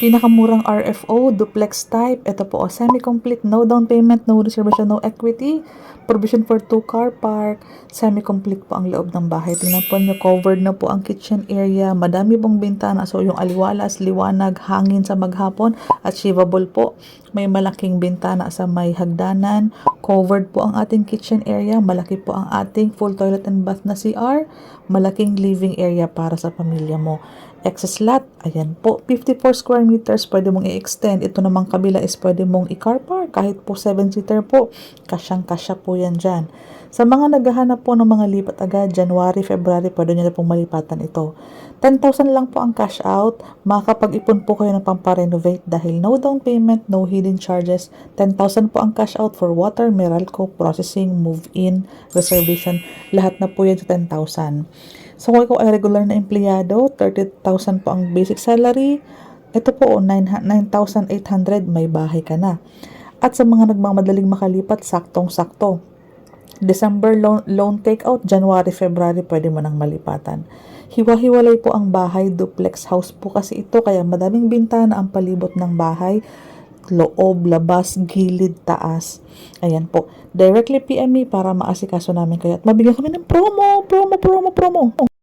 Pinakamurang RFO, duplex type. Ito po, semi-complete, no down payment, no reservation, no equity. Provision for 2-car park. Semi-complete po ang loob ng bahay. Tingnan po nyo, covered na po ang kitchen area. Madami pong bintana. So, yung aliwalas, liwanag, hangin sa maghapon. Achievable po. May malaking bintana sa may hagdanan. Covered po ang ating kitchen area. Malaki po ang ating full toilet and bath na CR. Malaking living area para sa pamilya mo. Excess lot, ayan po, 54 square meters, pwede mong i-extend. Ito namang kabila is pwede mong i-car park, kahit po 7-seater po, kasyang-kasya po yan dyan. Sa mga naghahanap po ng mga lipat agad, January, February, pwede nyo na pong malipatan ito. 10,000 lang po ang cash out, makakapag-ipon po kayo ng pamparenovate dahil no down payment, no hidden charges. 10,000 po ang cash out for water, Meralco, processing, move-in, reservation, lahat na po yan sa 10,000. So, kung ikaw ay regular na empleyado, 30,000 po ang basic salary. Ito po, 9,800, may bahay ka na. At sa mga nagmamadaling makalipat, saktong-sakto. December loan takeout, January, February, pwede mo nang malipatan. Hiwa-hiwalay po ang bahay, duplex house po kasi ito, kaya madaming bintana ang palibot ng bahay. Loob, labas, gilid, taas. Ayan po. Directly PM me para maasikaso namin kayo at mabigyan kami ng promo.